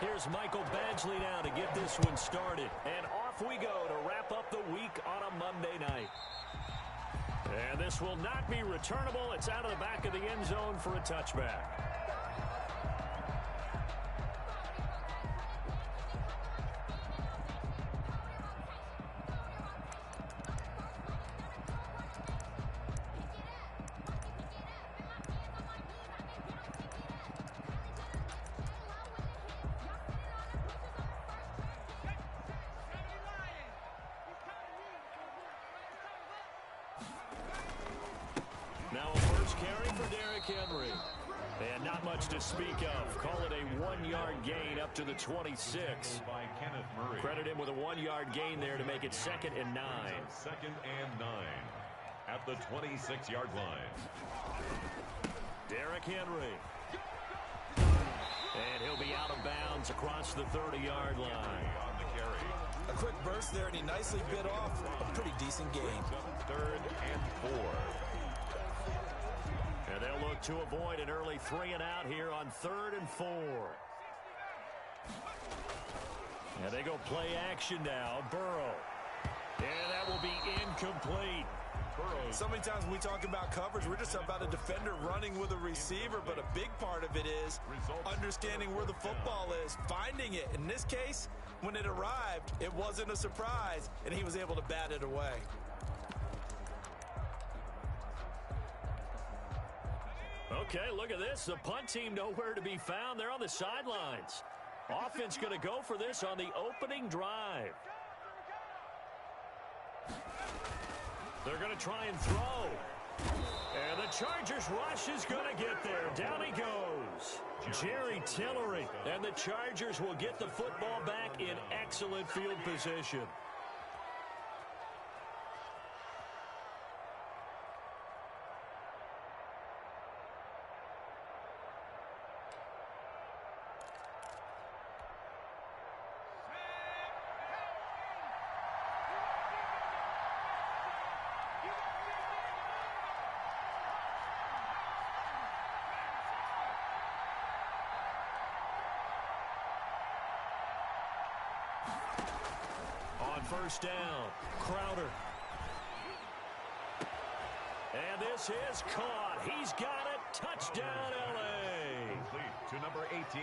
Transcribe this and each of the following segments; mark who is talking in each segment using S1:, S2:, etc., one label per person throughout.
S1: Here's Michael Badgley now to get this one started. And off we go to wrap up the week on a Monday night. And this will not be returnable. It's out of the back of the end zone for a touchback. Now a first carry for Derrick Henry. And not much to speak of. Call it a 1-yard gain up to the 26. Credit him with a 1-yard gain there to make it 2nd and 9.
S2: 2nd and 9 at the 26-yard line.
S1: Derrick Henry. And he'll be out of bounds across the 30-yard line.
S2: On the carry.
S3: A quick burst there, and he nicely bit off a pretty decent gain.
S2: 3rd and 4.
S1: And they'll look to avoid an early 3 and out here on 3rd and 4. And they go play action now. Burrow. And that will be incomplete.
S3: So many times when we talk about coverage, we're just about a defender running with a receiver, but a big part of it is understanding where the football is, finding it. In this case, when it arrived, it wasn't a surprise, and he was able to bat it away.
S1: Okay, look at this. The punt team nowhere to be found. They're on the sidelines. Offense going to go for this on the opening drive. They're going to try and throw. And the Chargers rush is going to get there. Down he goes. Jerry Tillery. And the Chargers will get the football back in excellent field position. First down, Crowder. And this is caught. He's got it. Touchdown, L.A.
S2: Complete to number 18.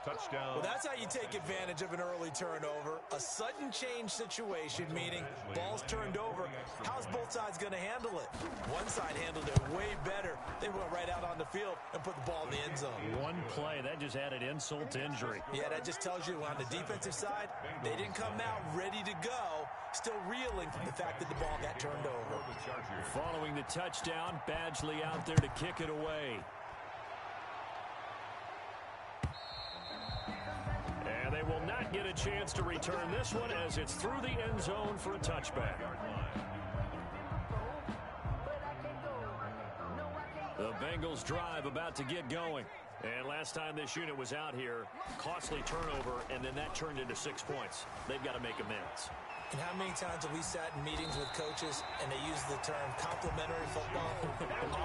S2: Touchdown.
S3: Well, that's how you take advantage of an early turnover. A sudden change situation, meaning ball's turned over. How's both sides going to handle it? One side handled it way better. They went right out on the field and put the ball in the end zone.
S1: One play, that just added insult to injury.
S3: Yeah, that just tells you on the defensive side, they didn't come out ready to go, still reeling from the fact that the ball got turned over.
S1: Following the touchdown, Badgley out there to kick it away. And they will not get a chance to return this one as it's through the end zone for a touchback. The Bengals drive about to get going. And last time this unit was out here, costly turnover, and then that turned into 6 points. They've got to make amends.
S3: And how many times have we sat in meetings with coaches and they use the term complementary football?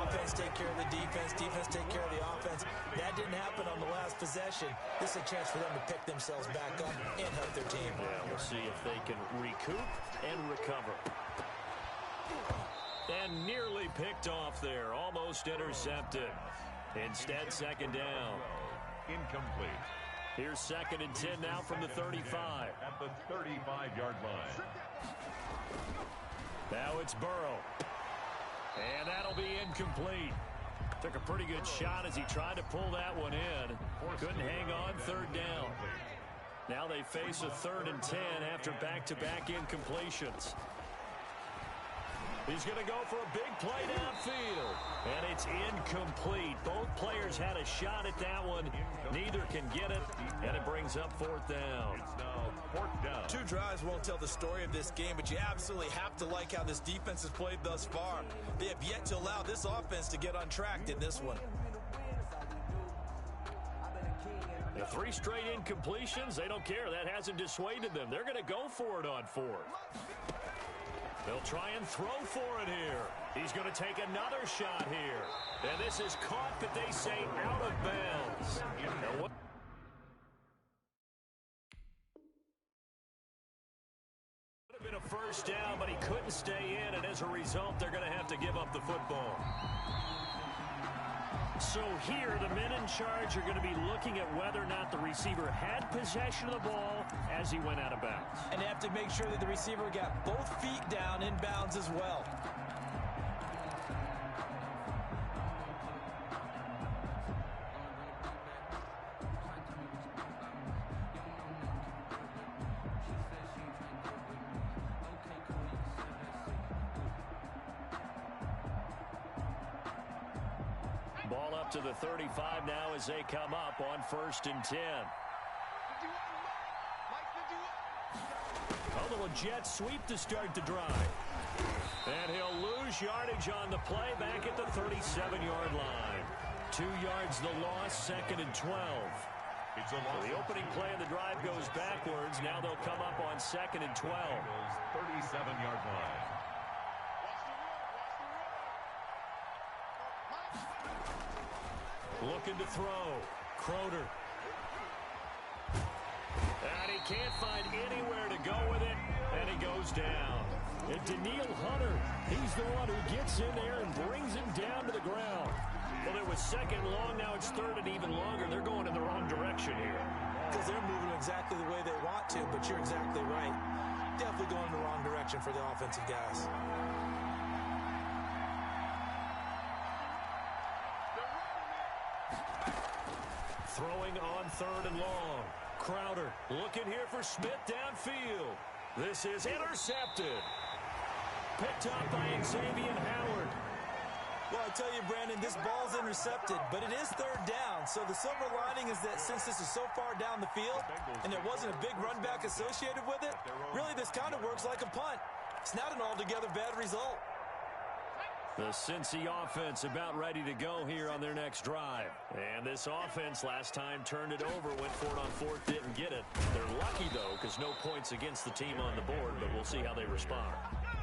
S3: Offense take care of the defense, defense take care of the offense. That didn't happen on the last possession. This is a chance for them to pick themselves back up and help their team.
S1: Yeah, we'll see if they can recoup and recover. And nearly picked off there, almost intercepted. Instead, 2nd down.
S2: Incomplete.
S1: Here's 2nd and 10 now from the 35.
S2: At the 35-yard line.
S1: Now it's Burrow. And that'll be incomplete. Took a pretty good shot as he tried to pull that one in. Couldn't hang on, 3rd down. Now they face a 3rd and 10 after back-to-back incompletions. He's going to go for a big play downfield. And it's incomplete. Both players had a shot at that one. Neither can get it. And it brings up 4th down.
S2: It's now 4th down.
S3: 2 drives won't tell the story of this game, but you absolutely have to like how this defense has played thus far. They have yet to allow this offense to get untracked in this one.
S1: The 3 straight incompletions, they don't care. That hasn't dissuaded them. They're going to go for it on 4th. They'll try and throw for it here. He's going to take another shot here. And this is caught, but they say out of bounds. first down, but he couldn't stay in, and as a result, they're going to have to give up the football. So here, the men in charge are going to be looking at whether or not the receiver had possession of the ball as he went out of bounds.
S3: And they have to make sure that the receiver got both feet down in bounds as well.
S1: Ball up to the 35 now as they come up on 1st and 10. A little jet sweep to start the drive. And he'll lose yardage on the play back at the 37-yard line. 2 yards the loss, 2nd and 12. So the opening play of the drive goes backwards. Now they'll come up on 2nd and 12.
S2: 37-yard line.
S1: Looking to throw. Crowder. And he can't find anywhere to go with it. And he goes down. And Daniil Hunter, he's the one who gets in there and brings him down to the ground. Well, it was 2nd long. Now it's 3rd and even longer. They're going in the wrong direction here.
S3: Because they're moving exactly the way they want to, but you're exactly right. Definitely going in the wrong direction for the offensive guys.
S1: Throwing on 3rd and long. Crowder looking here for Smith downfield. This is intercepted. Picked up by Xavier Howard.
S3: Well, I tell you, Brandon, this ball's intercepted, but it is 3rd down. So the silver lining is that since this is so far down the field and there wasn't a big run back associated with it, really this kind of works like a punt. It's not an altogether bad result.
S1: The Cincy offense about ready to go here on their next drive. And this offense last time turned it over, went for it on 4th, didn't get it. They're lucky, though, because no points against the team on the board, but we'll see how they respond.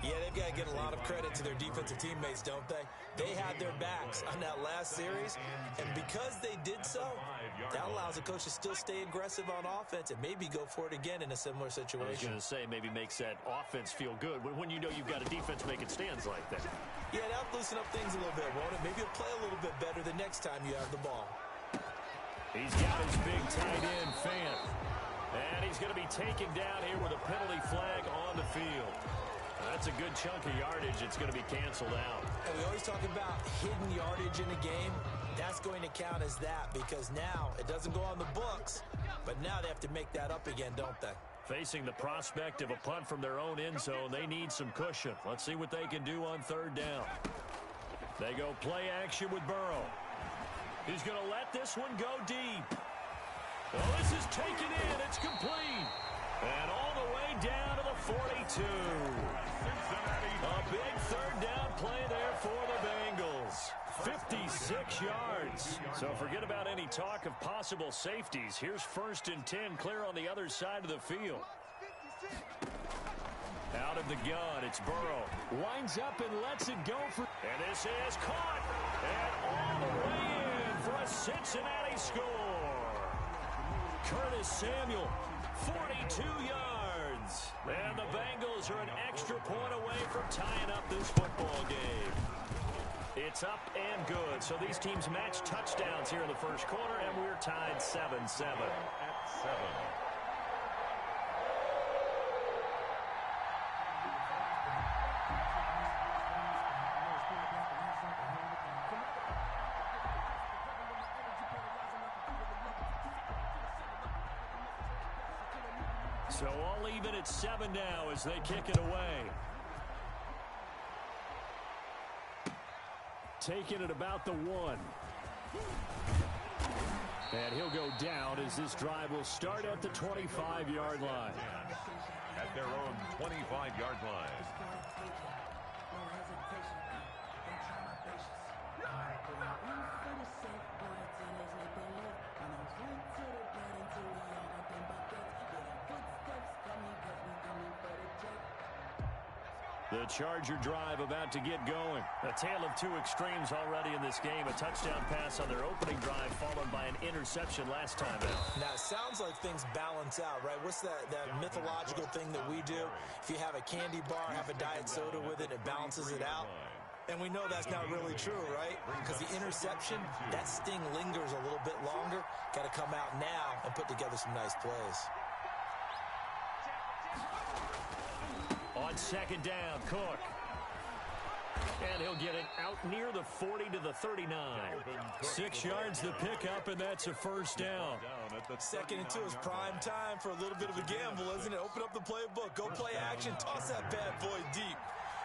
S3: Yeah, they've got to give a lot of credit to their defensive teammates, don't they? They had their backs on that last series, and because they did so, that allows the coach to still stay aggressive on offense and maybe go for it again in a similar situation.
S1: I was going to say, maybe makes that offense feel good when you know you've got a defense making stands like that.
S3: Yeah, that'll loosen up things a little bit, won't it? Maybe you'll play a little bit better the next time you have the ball.
S1: He's got his big tight end, Fant. And he's going to be taken down here with a penalty flag on the field. That's a good chunk of yardage. It's going to be canceled out.
S3: And we always talk about hidden yardage in a game. That's going to count as that because now it doesn't go on the books, but now they have to make that up again, don't they?
S1: Facing the prospect of a punt from their own end zone, they need some cushion. Let's see what they can do on 3rd down. They go play action with Burrow. He's going to let this one go deep. Well, this is taken in. It's complete. And all the way down to the 42. A big 3rd down play there for the Bengals. 56 yards. So forget about any talk of possible safeties. Here's 1st and 10 clear on the other side of the field. Out of the gun, it's Burrow. Winds up and lets it go for... And this is caught. And all the way in for a Cincinnati score. Curtis Samuel, 42 yards. And the Bengals are an extra point away from tying up this football game. It's up and good. So these teams match touchdowns here in the first quarter, and we're tied 7-7.
S2: At 7.
S1: So all even at 7 now as they kick it away. Taking it about the 1. And he'll go down as this drive will start at the 25-yard line.
S2: At their own 25-yard line.
S1: The Charger drive about to get going. A tale of two extremes already in this game. A touchdown pass on their opening drive followed by an interception last time out.
S3: Now, it sounds like things balance out, right? What's that mythological thing that we do? If you have a candy bar, have a diet soda with it, it balances it out. And we know that's not really true, right? Because the interception, that sting lingers a little bit longer. Got to come out now and put together some nice plays.
S1: On second down, Cook. And he'll get it out near the 40 to the 39. 6 yards the pickup, and that's a first down.
S3: Second and 2 is prime time for a little bit of a gamble, isn't it? Open up the playbook, go play action, toss that bad boy deep.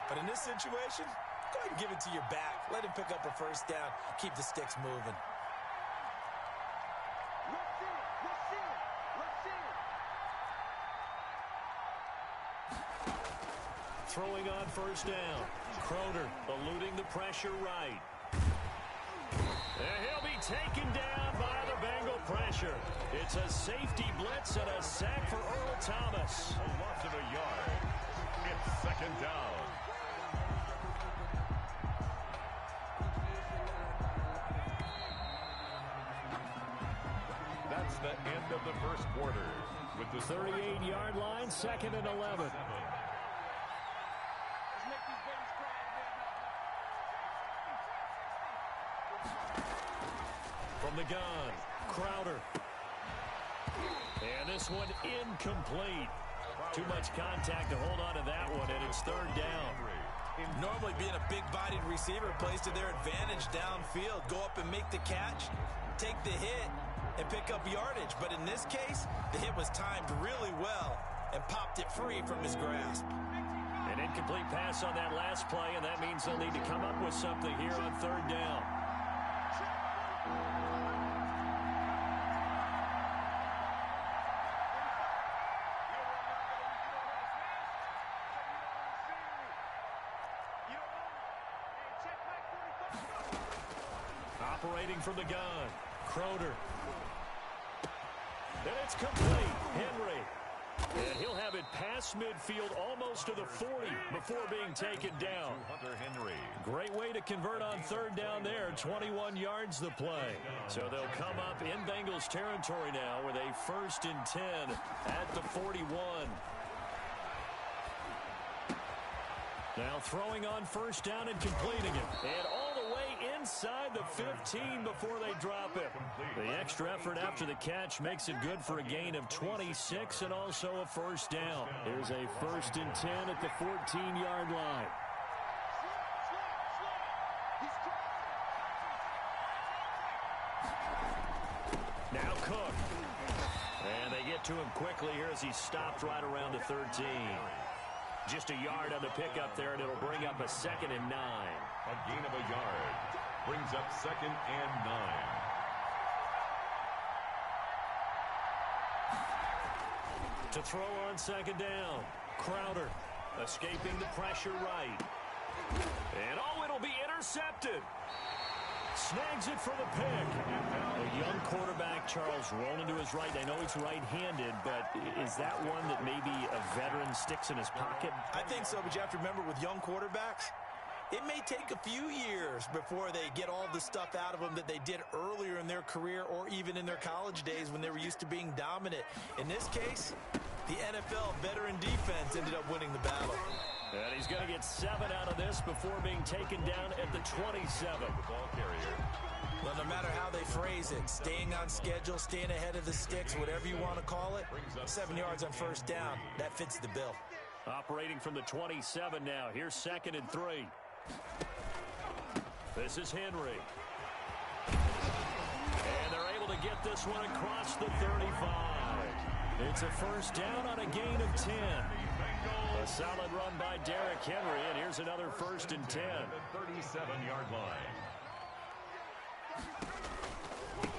S3: But in this situation, go ahead and give it to your back. Let him pick up a first down. Keep the sticks moving.
S1: Throwing on first down. Croner eluding the pressure right. And he'll be taken down by the Bengal pressure. It's a safety blitz and a sack for Earl Thomas.
S2: A loss of a yard. It's second down. That's the end of the first quarter. With the
S1: 38-yard line, second and 11. From the gun, Crowder. And this one incomplete. Too much contact to hold on to that one, and it's third down.
S3: Normally being a big-bodied receiver plays to their advantage downfield. Go up and make the catch, take the hit, and pick up yardage. But in this case, the hit was timed really well and popped it free from his grasp.
S1: An incomplete pass on that last play, and that means they'll need to come up with something here on third down. Operating from the gun, Croner. And it's complete. Henry. And he'll have it past midfield almost to the 40 before being taken down.
S2: Hunter Henry.
S1: Great way to convert on third down there. 21 yards the play. So they'll come up in Bengals territory now with a 1st and 10 at the 41. Now throwing on first down and completing it. And all the way inside the 15 before they drop it. The extra effort after the catch makes it good for a gain of 26 and also a first down. Here's a 1st and 10 at the 14-yard line. Now Cook. And they get to him quickly here as he stopped right around the 13. Just a yard on the pickup there, and it'll bring up a 2nd and 9.
S2: A gain of a yard. Brings up 2nd and 9.
S1: To throw on second down, Crowder escaping the pressure right. And oh, it'll be intercepted. Snags it for the pick. A young quarterback, Charles, rolling to his right. I know he's right-handed, but is that one that maybe a veteran sticks in his pocket?
S3: I think so, but you have to remember with young quarterbacks, it may take a few years before they get all the stuff out of them that they did earlier in their career or even in their college days when they were used to being dominant. In this case, the NFL veteran defense ended up winning the battle.
S1: And he's going to get 7 out of this before being taken down at the 27.
S2: The ball carrier.
S3: Well, no matter how they phrase it, staying on schedule, staying ahead of the sticks, whatever you want to call it, 7 yards on first down, that fits the bill.
S1: Operating from the 27 now. Here's 2nd and 3. This is Henry. And they're able to get this one across the 35. It's a first down on a gain of 10. A solid run by Derrick Henry, and here's another 1st and 10.
S2: 37-yard line.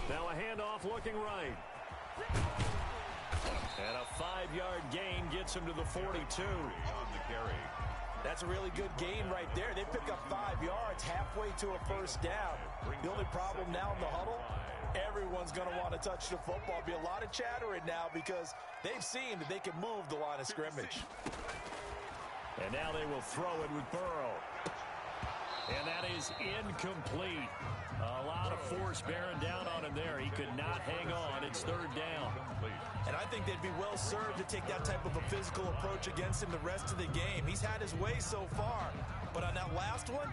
S1: Now a handoff looking right. And a 5-yard gain gets him to the 42.
S2: On the carry.
S3: That's a really good gain right there. They pick up 5 yards halfway to a first down. The only problem now in the huddle, everyone's going to want to touch the football. Be a lot of chattering now because they've seen that they can move the line of scrimmage.
S1: And now they will throw it with Burrow. And that is incomplete. A lot of force bearing down on him there. He could not hang on. It's third down.
S3: And I think they'd be well served to take that type of a physical approach against him the rest of the game. He's had his way so far. But on that last one,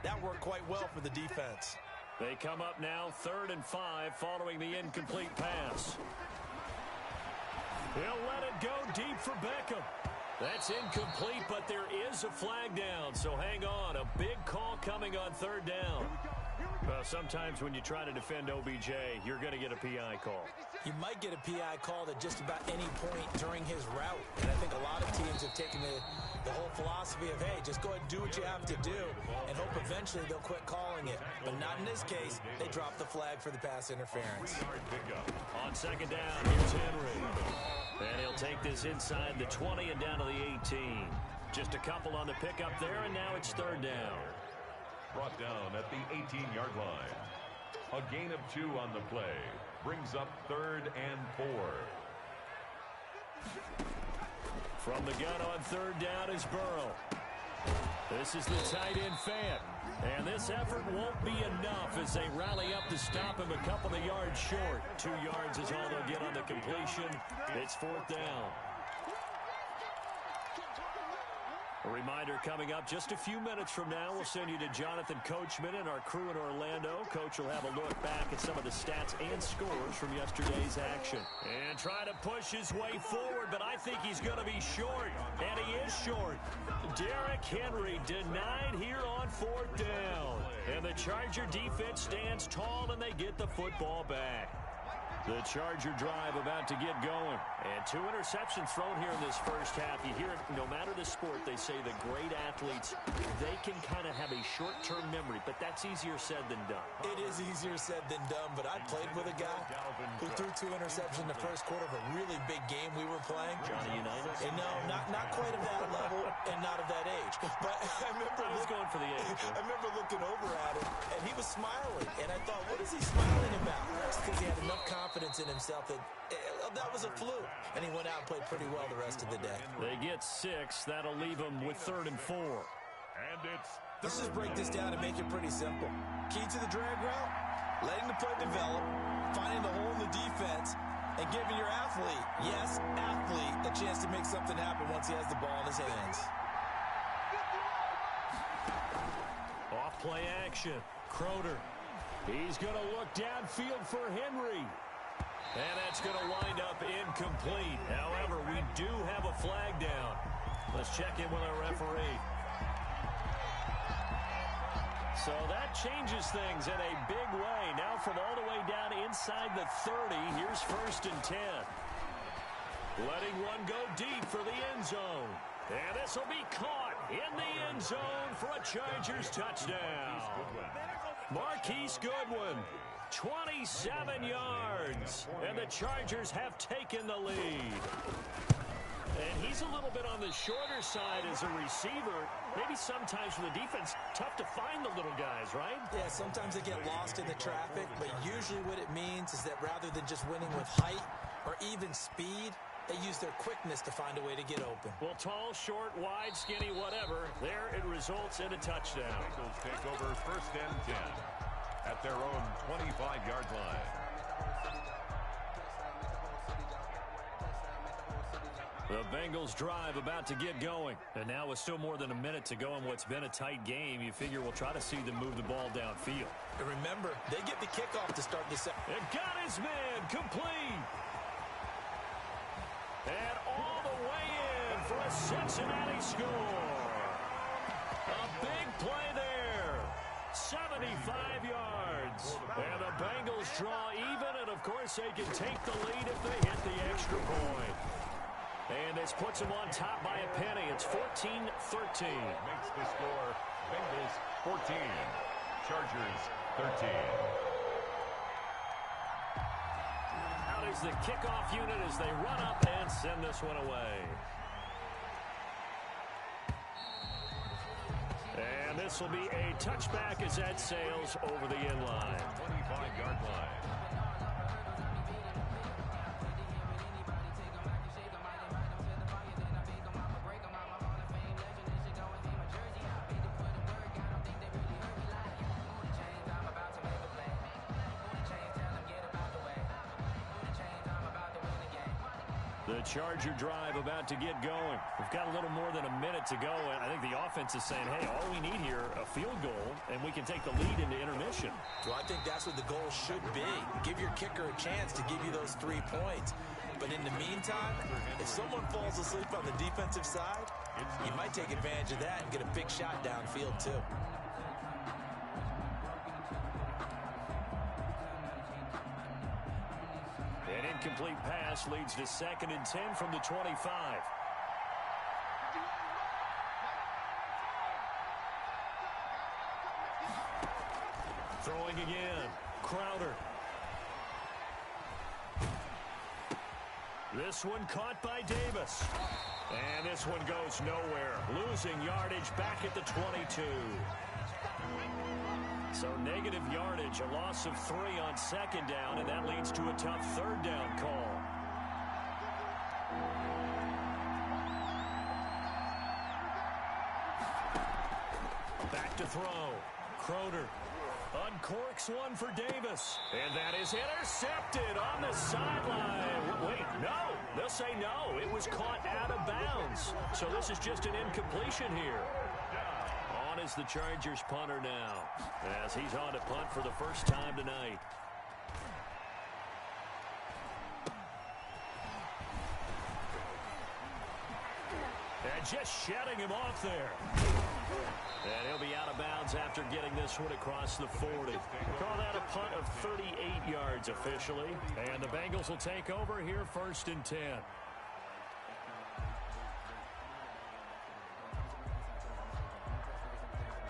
S3: that worked quite well for the defense.
S1: They come up now 3rd and 5 following the incomplete pass. He'll let it go deep for Beckham. That's incomplete, but there is a flag down, so hang on. A big call coming on 3rd down. Well, sometimes when you try to defend OBJ, you're going to get a PI call.
S3: You might get a PI called at just about any point during his route. And I think a lot of teams have taken the whole philosophy of, hey, just go ahead and do what you have to do and hope eventually they'll quit calling it. But not in this case. They dropped the flag for the pass interference.
S1: On 2nd down, here's Henry. And he'll take this inside the 20 and down to the 18. Just a couple on the pickup there, and now it's 3rd down.
S2: Brought down at the 18-yard line. A gain of 2 on the play. Brings up 3rd and 4.
S1: From the gun on 3rd down is Burrow. This is the tight end Fant. And this effort won't be enough as they rally up to stop him a couple of yards short. 2 yards is all they'll get on the completion. It's 4th down. A reminder coming up just a few minutes from now. We'll send you to Jonathan Coachman and our crew in Orlando. Coach will have a look back at some of the stats and scores from yesterday's action. And trying to push his way forward, but I think he's going to be short. And he is short. Derrick Henry denied here on 4th down. And the Charger defense stands tall and they get the football back. The Charger drive about to get going. And 2 interceptions thrown here in this first half. You hear it, no matter the sport, they say the great athletes, they can kind of have a short-term memory, but that's easier said than done.
S3: It is easier said than done, but I played with a guy who threw 2 interceptions in the first quarter of a really big game we were playing.
S1: Johnny Unitas?
S3: And no, not quite of that level and not of that age. But I was
S1: going for the age.
S3: I remember looking over at him, and he was smiling. And I thought, what is he smiling about? That's because he had enough confidence in himself that that was a fluke. And he went out and played pretty well the rest of the day.
S1: They get 6. That'll leave them with 3rd and 4.
S2: And
S3: Let's just break this down and make it pretty simple. Key to the drag route, letting the play develop, finding the hole in the defense, and giving your athlete, yes, athlete, a chance to make something happen once he has the ball in his hands.
S1: Off play action. Croder. He's going to look downfield for Henry. And that's going to wind up incomplete. However, we do have a flag down. Let's check in with our referee. So that changes things in a big way. Now from all the way down inside the 30, here's 1st and 10. Letting one go deep for the end zone. And this will be caught in the end zone for a Chargers touchdown. Marquise Goodwin. 27 yards, and the Chargers have taken the lead. And he's a little bit on the shorter side as a receiver. Maybe sometimes for the defense, tough to find the little guys, right?
S3: Yeah, sometimes they get lost in the traffic, but usually what it means is that rather than just winning with height or even speed, they use their quickness to find a way to get open.
S1: Well, tall, short, wide, skinny, whatever, there it results in a touchdown.
S2: Bengals take over 1st and 10. At their own 25-yard line.
S1: The Bengals drive about to get going. And now with still more than a minute to go in what's been a tight game, you figure we'll try to see them move the ball downfield.
S3: And remember, they get the kickoff to start the second.
S1: And got his man complete. And all the way in for a Cincinnati score. A big play there. 75 yards. And the Bengals draw even, and of course they can take the lead if they hit the extra point. And this puts them on top by a penny. It's 14-13.
S2: Makes the score Bengals 14, Chargers 13.
S1: Out is the kickoff unit as they run up and send this one away. And this will be a touchback as that sails over the end line.
S2: 25-yard line.
S1: The Charger drive about to get going. We've got a little more than a minute to go, and I think the offense is saying, hey, all we need here, a field goal, and we can take the lead into intermission.
S3: Well, I think that's what the goal should be. Give your kicker a chance to give you those 3 points. But in the meantime, if someone falls asleep on the defensive side, you might take advantage of that and get a big shot downfield, too.
S1: An incomplete pass leads to 2nd and 10 from the 25. Throwing again. Crowder. This one caught by Davis. And this one goes nowhere. Losing yardage back at the 22. So negative yardage, a loss of 3 on 2nd down, and that leads to a tough 3rd down call. Back to throw. Crowder uncorks one for Davis. And that is intercepted on the sideline. Wait, no. They'll say no. It was caught out of bounds. So this is just an incompletion here. On is the Chargers punter now, as he's on to punt for the first time tonight. And just shedding him off there. And he'll be out of bounds after getting this one across the 40. Call that a punt of 38 yards officially. And the Bengals will take over here 1st and 10.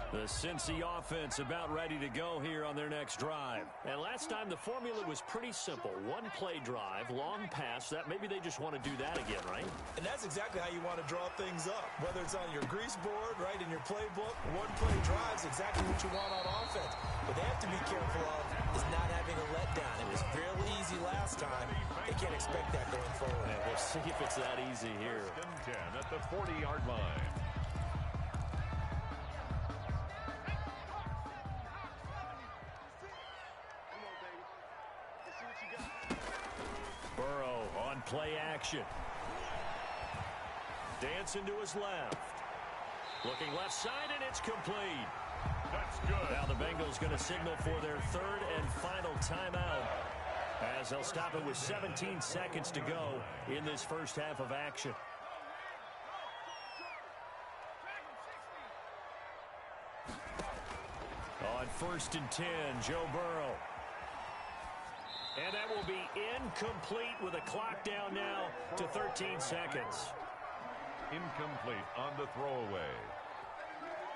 S1: The Cincy offense about ready to go here on their next drive. And last time the formula was pretty simple. 1-play drive, long pass. That maybe they just want to do that again, right?
S3: And that's exactly how you want to draw things up. Whether it's on your grease board, right, in your playbook, 1-play drive is exactly what you want on offense. What they have to be careful of is not having a letdown. It was fairly easy last time. They can't expect that going forward.
S1: And we'll see if it's that easy here.
S2: 1st and 10 at the 40-yard line.
S1: Burrow on play action. Dancing to his left. Looking left side, and it's complete.
S2: That's good.
S1: Now the Bengals going to signal for their 3rd and final timeout, as they'll stop it with 17 seconds to go in this first half of action. On 1st and 10, Joe Burrow. And that will be incomplete with a clock down now to 13 seconds.
S2: Incomplete on the throwaway.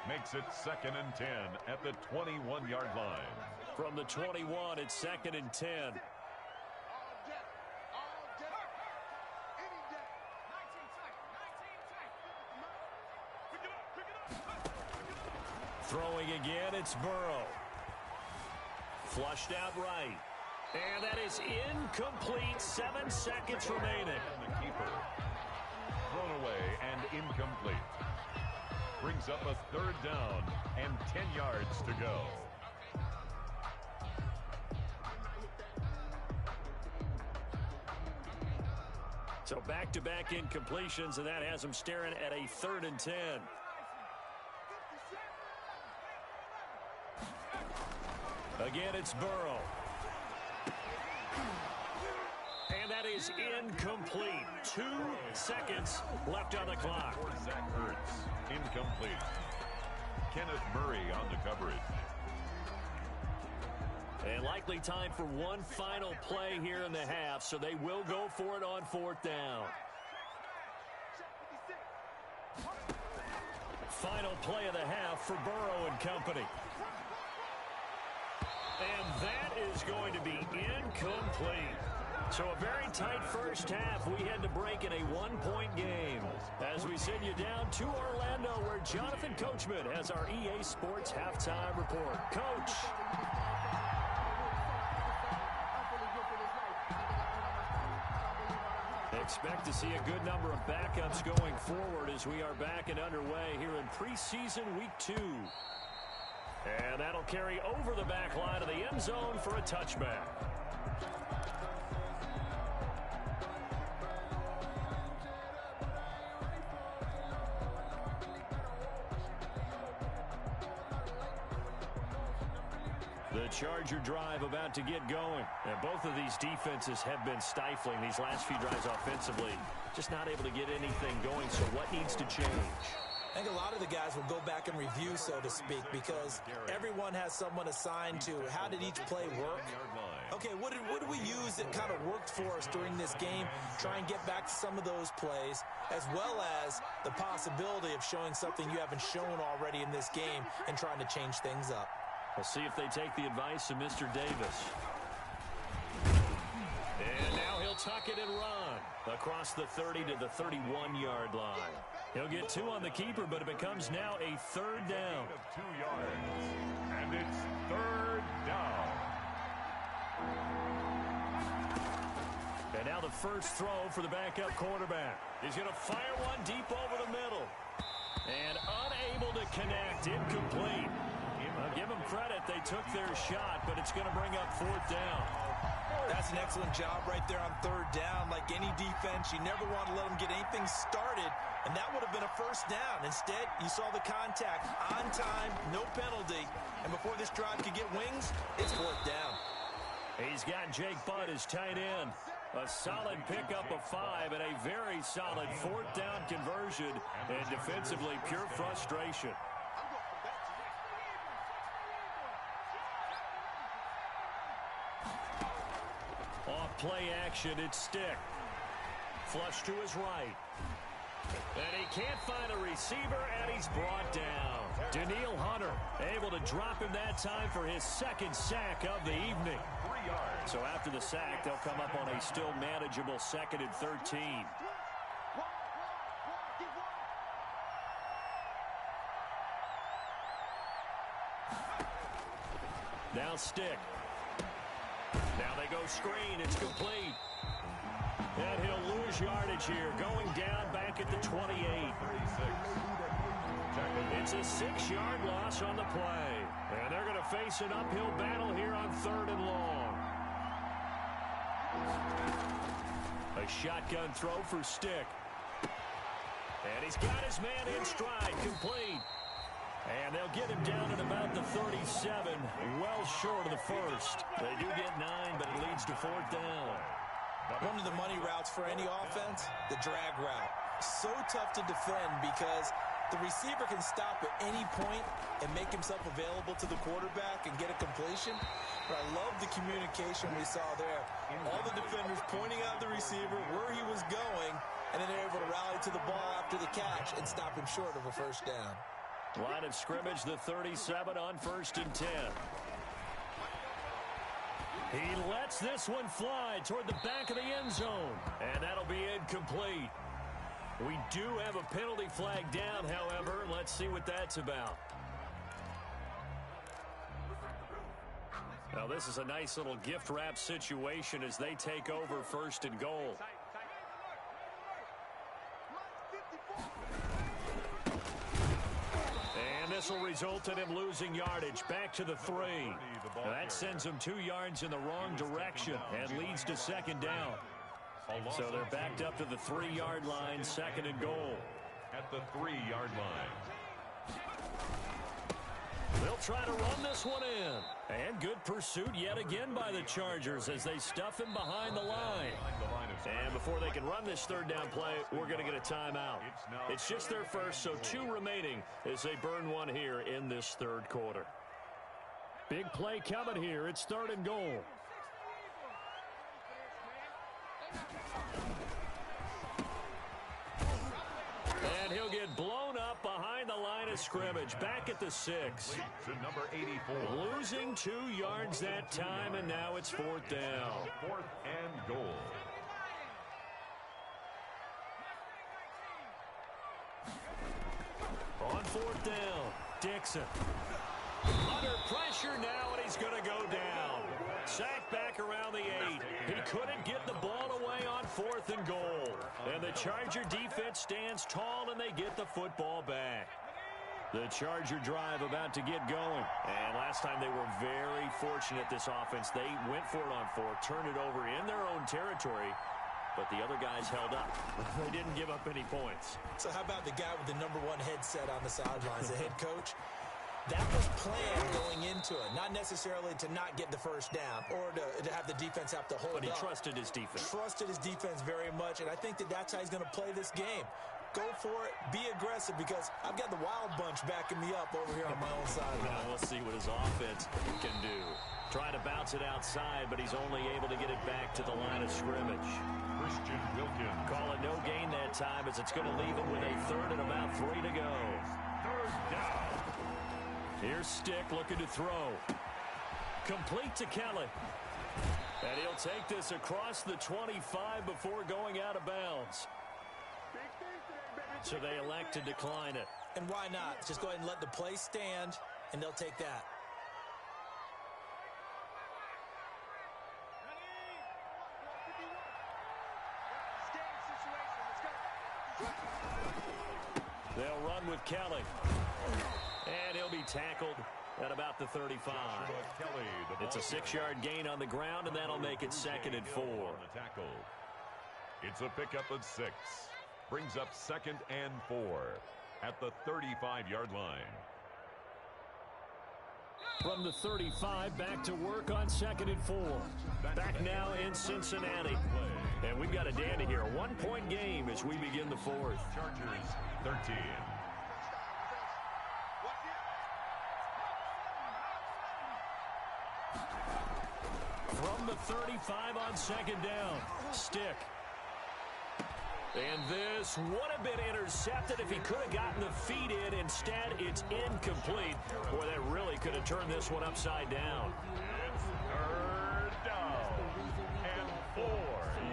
S2: Makes it 2nd and 10 at the 21-yard line.
S1: From the 21, it's 2nd and 10. Throwing again, it's Burrow. Flushed out right. And that is incomplete. 7 seconds remaining.
S2: And the keeper. Thrown away and incomplete. Brings up a 3rd down and 10 yards to go.
S1: So back-to-back incompletions, and that has them staring at a 3rd and 10. Again, it's Burrow. And that is incomplete. 2 seconds left on the clock.
S2: For Zach Ertz, incomplete. Kenneth Murray on the coverage.
S1: And likely time for one final play here in the half, so they will go for it on 4th down. Final play of the half for Burrow and company. And that is going to be incomplete. So a very tight first half. We had to break in a 1-point game. As we send you down to Orlando, where Jonathan Coachman has our EA Sports halftime report. Coach. Expect to see a good number of backups going forward as we are back and underway here in preseason week 2. And that'll carry over the back line of the end zone for a touchback. Charger drive about to get going. And both of these defenses have been stifling these last few drives offensively. Just not able to get anything going, so what needs to change?
S3: I think a lot of the guys will go back and review, so to speak, because everyone has someone assigned to how did each play work. Okay, what did we use that kind of worked for us during this game? Try and get back to some of those plays, as well as the possibility of showing something you haven't shown already in this game and trying to change things up.
S1: We'll see if they take the advice of Mr. Davis. And now he'll tuck it and run across the 30 to the 31-yard line. He'll get 2 on the keeper, but it becomes now a 3rd down.
S2: 2 yards, and it's 3rd down.
S1: And now the first throw for the backup quarterback. He's going to fire one deep over the middle. And unable to connect, incomplete. I'll give them credit, they took their shot, but it's going to bring up 4th down.
S3: That's an excellent job right there on 3rd down. Like any defense, you never want to let them get anything started, and that would have been a 1st down. Instead, you saw the contact on time, no penalty, and before this drive could get wings, it's 4th down.
S1: He's got Jake Butt as tight end. A solid pickup of 5 and a very solid 4th down conversion, and defensively pure frustration. Off play action, it's Stick. Flush to his right. And he can't find a receiver, and he's brought down. Daniil Hunter able to drop him that time for his 2nd sack of the evening. So after the sack, they'll come up on a still manageable 2nd and 13. Now Stick. Now they go screen. It's complete. And he'll lose yardage here. Going down back at the 28. It's a 6-yard loss on the play. And they're going to face an uphill battle here on 3rd and long. A shotgun throw for Stick. And he's got his man in stride. Complete. And they'll get him down at about the 37, well short of the 1st. They do get 9, but it leads to 4th down.
S3: One of the money routes for any offense, the drag route. So tough to defend because the receiver can stop at any point and make himself available to the quarterback and get a completion. But I love the communication we saw there. All the defenders pointing out the receiver, where he was going, and then they're able to rally to the ball after the catch and stop him short of a 1st down.
S1: Line of scrimmage, the 37 on 1st and 10. He lets this one fly toward the back of the end zone. And that'll be incomplete. We do have a penalty flag down, however. Let's see what that's about. Now, this is a nice little gift wrap situation as they take over 1st and goal. This will result in him losing yardage back to the 3. Now that sends him 2 yards in the wrong direction and leads to 2nd down. So they're backed up to the 3-yard line, 2nd and goal.
S2: At the 3-yard line.
S1: They'll try to run this one in. And good pursuit yet again by the Chargers as they stuff him behind the line. And before they can run this 3rd down play, we're going to get a timeout. It's just their first, so 2 remaining as they burn one here in this 3rd quarter. Big play coming here. It's 3rd and goal. And he'll get blown up behind the line of scrimmage, back at the 6.
S2: To number 84.
S1: Losing 2 yards that time, and now it's 4th down.
S2: 4th and goal.
S1: On 4th down, Dixon. Under pressure now, and he's going to go down. Sacked back around the 8. He couldn't get the ball away on 4th and goal. And the Charger defense stands tall, and they get the football back. The Charger drive about to get going. And last time they were very fortunate, this offense. They went for it on 4, turned it over in their own territory. But the other guys held up. They didn't give up any points.
S3: So how about the guy with the #1 headset on the sidelines, the head coach? That was planned going into it, not necessarily to not get the first down or to have the defense have to hold up.
S1: But he trusted his defense.
S3: Trusted his defense very much, and I think that's how he's going to play this game. Go for it, be aggressive, because I've got the wild bunch backing me up over here on my own side.
S1: Now we'll see what his offense can do. Try to bounce it outside, but he's only able to get it back to the line of scrimmage.
S2: Christian Wilkins.
S1: Call it no gain that time, as it's going to leave him with a third and about 3 to go.
S2: Third down.
S1: Here's Stick looking to throw. Complete to Kelly. And he'll take this across the 25 before going out of bounds. So they elect to decline it.
S3: And why not? Just go ahead and let the play stand, and they'll take that.
S1: They'll run with Kelly. And he'll be tackled at about the 35. It's a 6-yard gain on the ground, and that'll make it 2nd and 4.
S2: It's a pickup of 6. Brings up 2nd and 4 at the 35-yard line.
S1: From the 35, back to work on 2nd and 4. Back now in Cincinnati. And we've got a dandy here. A 1-point game as we begin the 4th.
S2: Chargers 13.
S1: From the 35 on 2nd down. Stick. And this would have been intercepted if he could have gotten the feet in. Instead, it's incomplete. Boy, that really could have turned this one upside down.
S2: It's 3rd down and 4.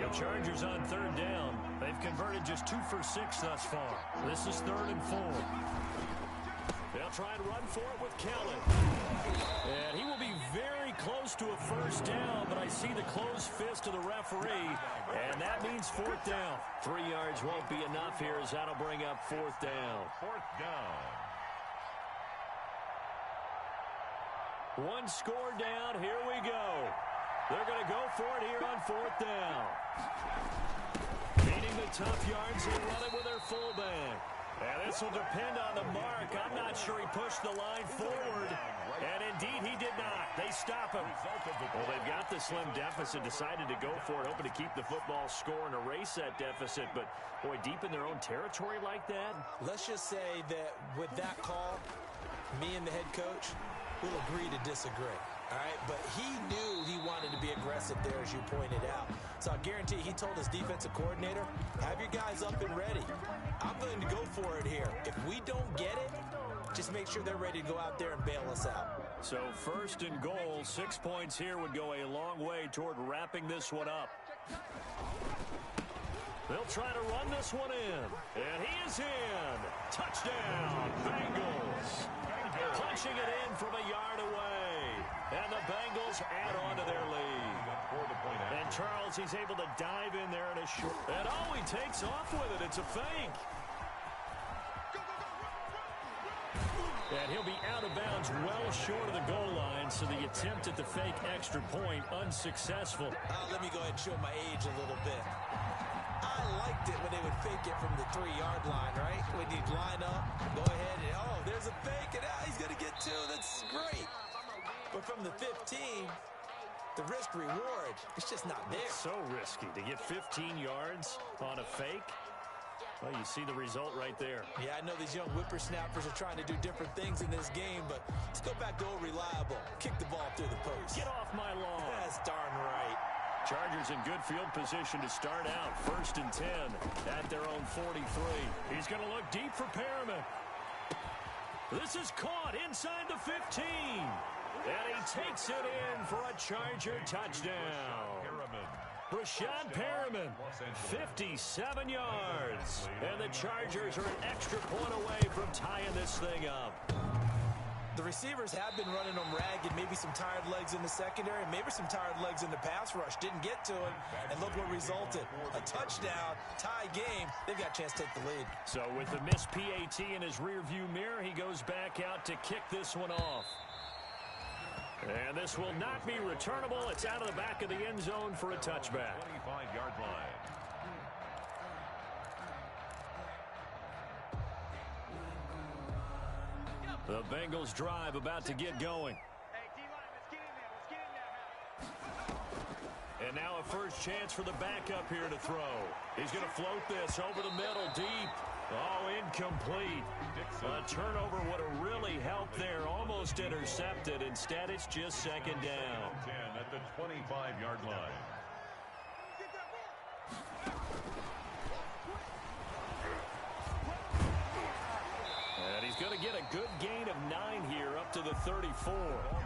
S1: The Chargers on 3rd down. They've converted just 2 for 6 thus far. This is 3rd and 4. They'll try and run for it with Kelly. And he will be very close to a first down, but I see the closed fist of the referee, and that means 4th down. 3 yards won't be enough here, as that'll bring up 4th down.
S2: 4th down.
S1: 1 score down. Here we go. They're going to go for it here on 4th down. Beating the tough yards, they run it with their fullback. And this will depend on the mark. I'm not sure he pushed the line forward. And indeed, he did not. They stop him. Well, they've got the slim deficit, decided to go for it, hoping to keep the football score and erase that deficit. But, boy, deep in their own territory like that.
S3: Let's just say that with that call, me and the head coach will agree to disagree. All right, but he knew he wanted to be aggressive there, as you pointed out. So I guarantee he told his defensive coordinator, have your guys up and ready. I'm going to go for it here. If we don't get it, just make sure they're ready to go out there and bail us out.
S1: So 1st and goal, 6 points here would go a long way toward wrapping this one up. They'll try to run this one in. And he is in. Touchdown, Bengals. Punching it in from a yard away. And the Bengals add on to their lead. And Charles, he's able to dive in there in a short. And oh, he takes off with it. It's a fake. And he'll be out of bounds well short of the goal line, so the attempt at the fake extra point unsuccessful.
S3: Let me go ahead and show my age a little bit. I liked it when they would fake it from the 3-yard line, right? When you'd line up, go ahead, and oh, there's a fake, and he's going to get 2. That's great. But from the 15, the risk-reward, it's just not there.
S1: It's so risky to get 15 yards on a fake. Well, you see the result right there.
S3: Yeah, I know these young whippersnappers are trying to do different things in this game, but let's go back to old reliable. Kick the ball through the post.
S1: Get off my lawn.
S3: That's darn right.
S1: Chargers in good field position to start out. 1st and 10 at their own 43. He's going to look deep for Perriman. This is caught inside the 15. And he takes it in for a Charger touchdown. Rashad Perriman, 57 yards. And the Chargers are an extra point away from tying this thing up.
S3: The receivers have been running them ragged. Maybe some tired legs in the secondary, maybe some tired legs in the pass rush. Didn't get to it, and look what resulted. A touchdown, tie game. They've got a chance to take the lead.
S1: So with the missed PAT in his rearview mirror, he goes back out to kick this one off. And this will not be returnable. It's out of the back of the end zone for a touchback.
S2: 25-yard line.
S1: The Bengals drive about to get going. And now a first chance for the backup here to throw. He's going to float this over the middle deep. Oh, incomplete. A turnover would have really helped there. Almost intercepted. Instead, it's just second down.
S2: 10 at the 25-yard line.
S1: And he's going to get a good gain of 9 here up to the 34.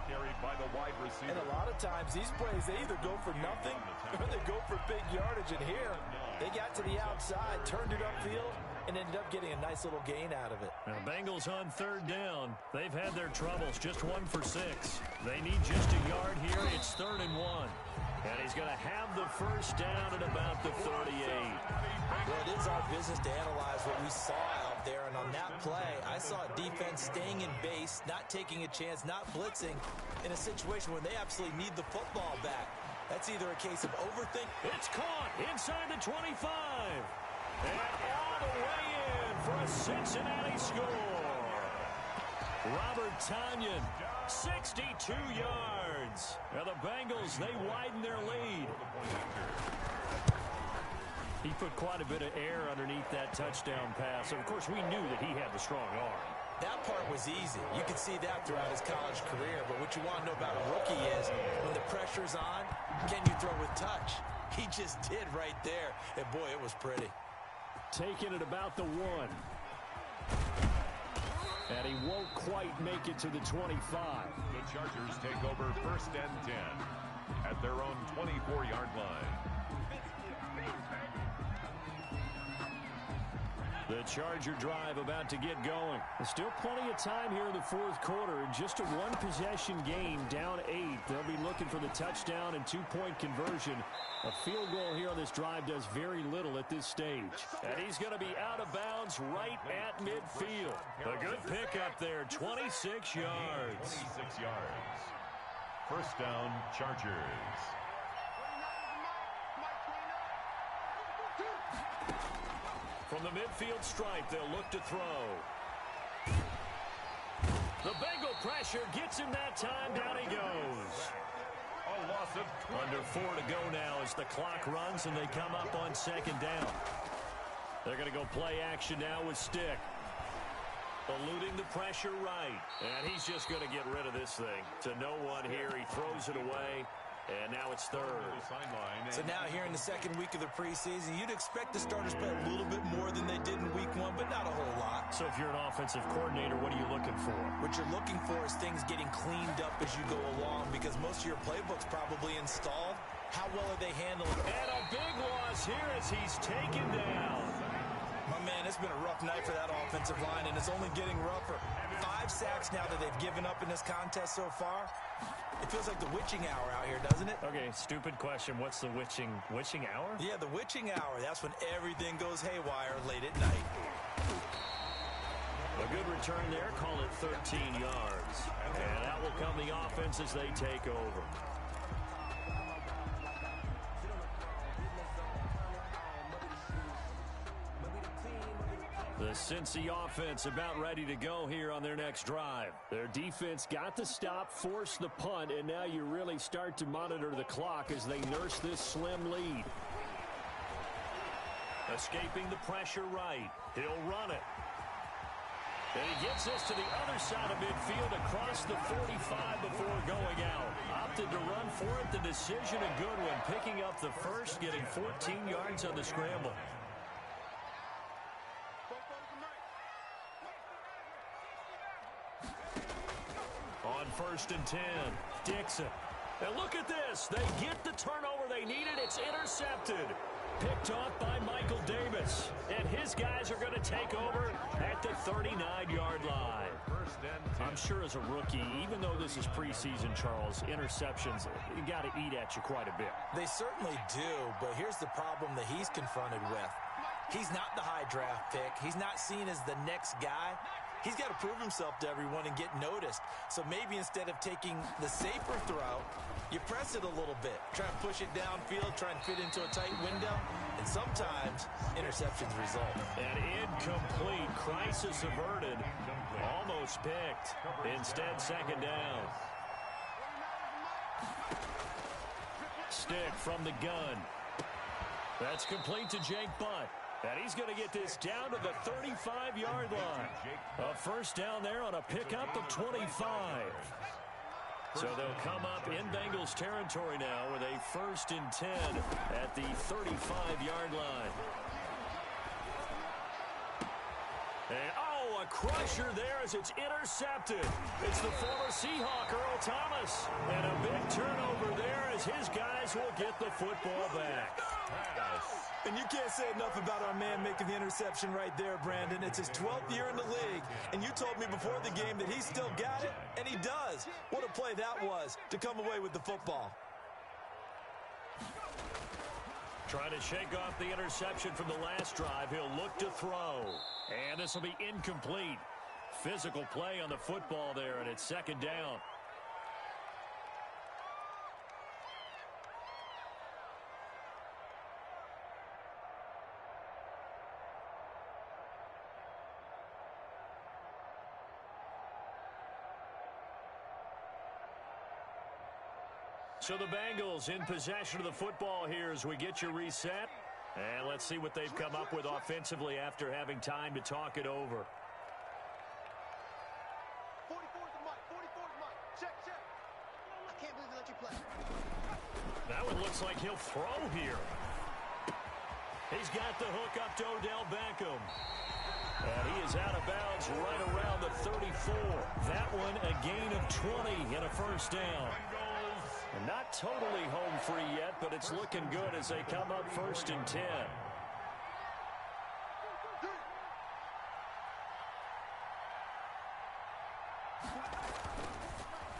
S2: Carried by the wide receiver.
S3: And a lot of times these plays, they either go for nothing or they go for big yardage. And here, they got to the outside, turned it upfield, and ended up getting a nice little gain out of it.
S1: Now, Bengals on third down. They've had their troubles, just 1 for 6. They need just a yard here. It's 3rd and 1. And he's going to have the first down at about the 38.
S3: Well, it is our business to analyze what we saw out there. And on that play, I saw a defense staying in base, not taking a chance, not blitzing in a situation where they absolutely need the football back. That's either a case of overthinking.
S1: It's caught inside the 25. And all the way in for a Cincinnati score. Robert Tonyan, 62 yards. Now the Bengals, they widen their lead. He put quite a bit of air underneath that touchdown pass. Of course, we knew that he had the strong arm.
S3: That part was easy. You could see that throughout his college career. But what you want to know about a rookie is when the pressure's on, can you throw with touch? He just did right there. And, boy, it was pretty.
S1: Taking it about the 1. And he won't quite make it to the 25.
S2: The Chargers take over 1st and 10 at their own 24-yard line.
S1: The Charger drive about to get going. There's still plenty of time here in the 4th quarter. Just a 1-possession game, down 8. They'll be looking for the touchdown and 2-point conversion. A field goal here on this drive does very little at this stage. And he's going to be out of bounds right at midfield. A good pickup there, 26 yards.
S2: 26 yards. First down, Chargers.
S1: From the midfield stripe, they'll look to throw. The Bengal pressure gets him that time. Down he goes.
S2: A loss of 12.
S1: Under 4 to go now as the clock runs and they come up on 2nd down. They're going to go play action now with Stick. Eluding the pressure right. And he's just going to get rid of this thing. To no one here. He throws it away. And now it's 3rd.
S3: So now here in the 2nd week of the preseason, you'd expect the starters play a little bit more than they did in week 1, but not a whole lot.
S1: So if you're an offensive coordinator, what are you looking for?
S3: What you're looking for is things getting cleaned up as you go along because most of your playbook's probably installed. How well are they handling?
S1: And a big loss here as he's taken down.
S3: My man, it's been a rough night for that offensive line, and it's only getting rougher. 5 sacks now that they've given up in this contest so far. It feels like the witching hour out here, doesn't it?
S1: Okay, stupid question. What's the witching hour?
S3: Yeah, the witching hour. That's when everything goes haywire late at night.
S1: A good return there. Call it 13 yards. And that will come the offense as they take over. The Cincy offense about ready to go here on their next drive. Their defense got the stop, forced the punt, and now you really start to monitor the clock as they nurse this slim lead. Escaping the pressure right. He'll run it. And he gets this to the other side of midfield across the 45 before going out. Opted to run for it. The decision a good one. Picking up the first, getting 14 yards on the scramble. On 1st and 10, Dixon. And look at this. They get the turnover they needed. It's intercepted. Picked off by Michael Davis. And his guys are going to take over at the 39-yard line. I'm sure as a rookie, even though this is preseason, Charles, interceptions, you got to eat at you quite a bit.
S3: They certainly do, but here's the problem that he's confronted with. He's not the high draft pick. He's not seen as the next guy. he's got to prove himself to everyone and get noticed. So maybe instead of taking the safer throw, you press it a little bit. Try and push it downfield, try and fit into a tight window. And sometimes interceptions result.
S1: An incomplete, crisis averted, almost picked. Instead, second down. Stick from the gun. That's complete to Jake Butt. And he's going to get this down to the 35-yard line. A first down there on a pickup of 25. So they'll come up in Bengals territory now with a 1st and 10 at the 35-yard line. And, a crusher there as it's intercepted. It's the former Seahawk, Earl Thomas. And a big turnover there as his guys will get the football back.
S3: And you can't say enough about our man making the interception right there, Brandon. It's his 12th year in the league, and you told me before the game that he still got it, and he does. What a play that was to come away with the football.
S1: Trying to shake off the interception from the last drive. He'll look to throw. And this will be incomplete. Physical play on the football there, and it's second down. So the Bengals in possession of the football here as we get you reset. And let's see what they've come up with offensively after having time to talk it over.
S4: 44's the mic. 44's mic. Check. I can't believe they let you play.
S1: That one looks like he'll throw here. He's got the hook up to Odell Beckham. And he is out of bounds right around the 34. That one a gain of 20 and a first down. And not totally home free yet, but it's looking good as they come up 1st and 10.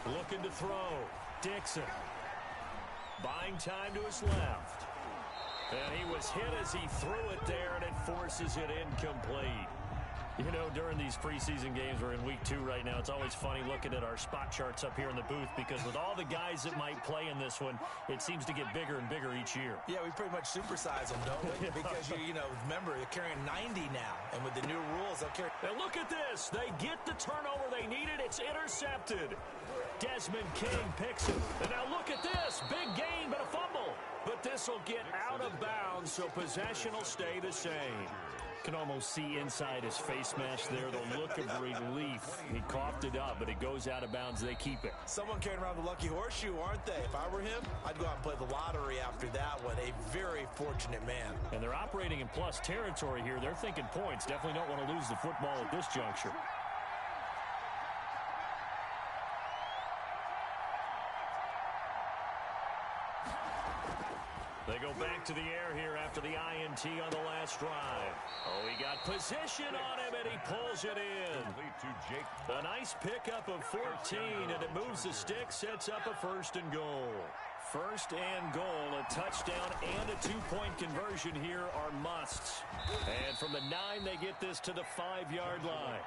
S1: Looking to throw. Dixon. Buying time to his left. And he was hit as he threw it there, and it forces it incomplete. You know, during these preseason games, we're in week 2 right now, it's always funny looking at our spot charts up here in the booth because with all the guys that might play in this one, it seems to get bigger and bigger each year.
S3: Yeah, we pretty much supersize them, don't we? Because, you know, remember, they're carrying 90 now. And with the new rules, they'll carry...
S1: And look at this. They get the turnover they needed. It's intercepted. Desmond King picks it. And now look at this. Big gain, but a fumble. But this will get out of bounds, so possession will stay the same. Can almost see inside his face mask there, the look of relief. He coughed it up, but it goes out of bounds. They keep it.
S3: Someone carrying around the lucky horseshoe, aren't they? If I were him, I'd go out and play the lottery after that one. A very fortunate man.
S1: And they're operating in plus territory here. They're thinking points. Definitely don't want to lose the football at this juncture. They go back to the air here after the INT on the last drive. Oh, he got position on him, and he pulls it in. A nice pickup of 14, and it moves the stick, sets up a 1st and goal. 1st and goal, a touchdown and a 2-point conversion here are musts. And from the 9, they get this to the 5-yard line.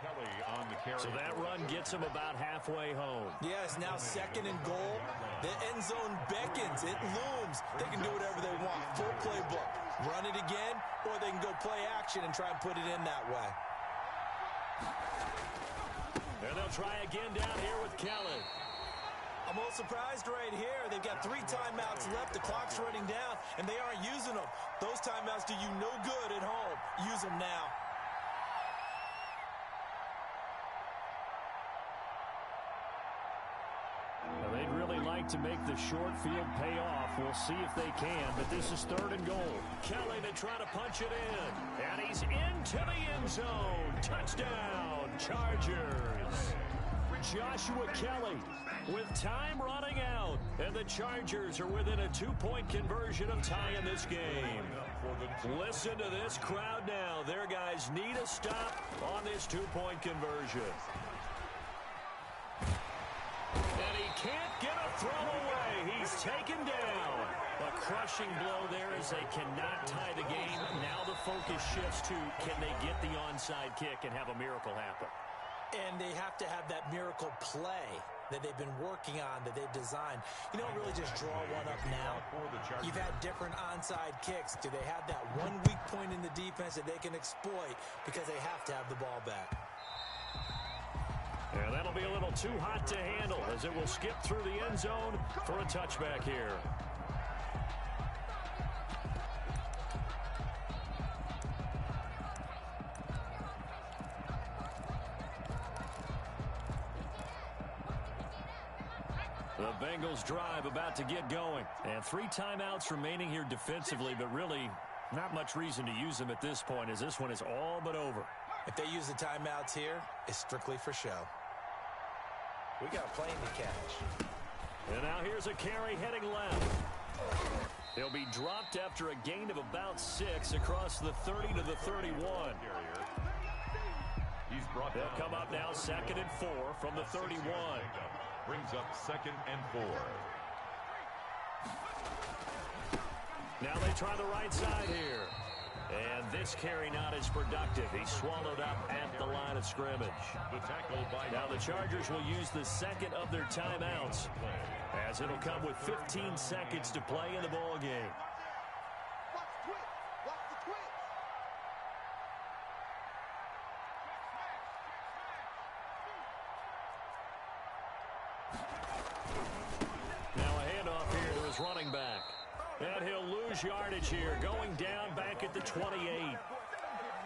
S1: So that run gets them about halfway home.
S3: Yeah, it's now 2nd and goal. The end zone beckons. It looms. They can do whatever they want. Full playbook. Run it again, or they can go play action and try and put it in that way.
S1: And they'll try again down here with Kelly.
S3: I'm a little surprised right here. They've got 3 timeouts left. The clock's running down, and they aren't using them. Those timeouts do you no good at home. Use them now.
S1: Well, they'd really like to make the short field pay off. We'll see if they can, but this is 3rd and goal. Kelly to try to punch it in, and he's into the end zone. Touchdown, Chargers. Joshua Kelly with time running out, and the Chargers are within a 2-point conversion of tying this game. Listen to this crowd now. Their guys need a stop on this 2-point conversion. And he can't get a throw away. He's taken down. A crushing blow there as they cannot tie the game. Now the focus shifts to, can they get the onside kick and have a miracle happen?
S3: And they have to have that miracle play that they've been working on, that they've designed. You don't really just draw one up now. You've had different onside kicks. Do they have that one weak point in the defense that they can exploit because they have to have the ball back?
S1: And that'll be a little too hot to handle as it will skip through the end zone for a touchback here. The Bengals drive about to get going. And 3 timeouts remaining here defensively, but really not much reason to use them at this point as this one is all but over.
S3: If they use the timeouts here, it's strictly for show. We got a plane to catch.
S1: And now here's a carry heading left. He'll be dropped after a gain of about 6 across the 30 to the 31. They'll come up now 2nd and 4 from the 31.
S2: Brings up 2nd and 4.
S1: Now they try the right side here. And this carry not as productive. He's swallowed up at the line of scrimmage. Now the Chargers will use the 2nd of their timeouts, as it'll come with 15 seconds to play in the ball game. Now a handoff here to his running back. And he'll lose yardage here, going down back at the 28.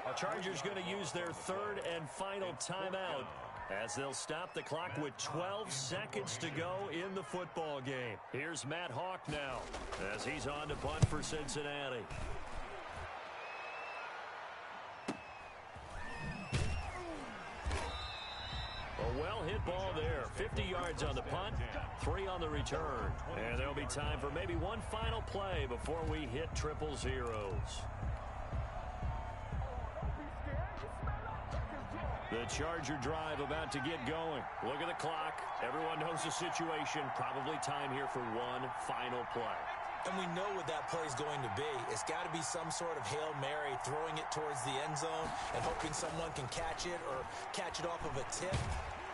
S1: The Chargers going to use their 3rd and final timeout as they'll stop the clock with 12 seconds to go in the football game. Here's Matt Hawk now as he's on to punt for Cincinnati. A well-hit ball there. 50 yards on the punt, 3 on the return. And there'll be time for maybe one final play before we hit triple zeros. The Charger drive about to get going. Look at the clock. Everyone knows the situation. Probably time here for one final play.
S3: And we know what that play is going to be. It's got to be some sort of Hail Mary, throwing it towards the end zone and hoping someone can catch it or catch it off of a tip.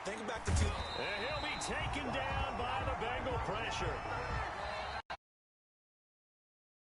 S3: Think back to
S1: And he'll be taken down by the Bengal pressure.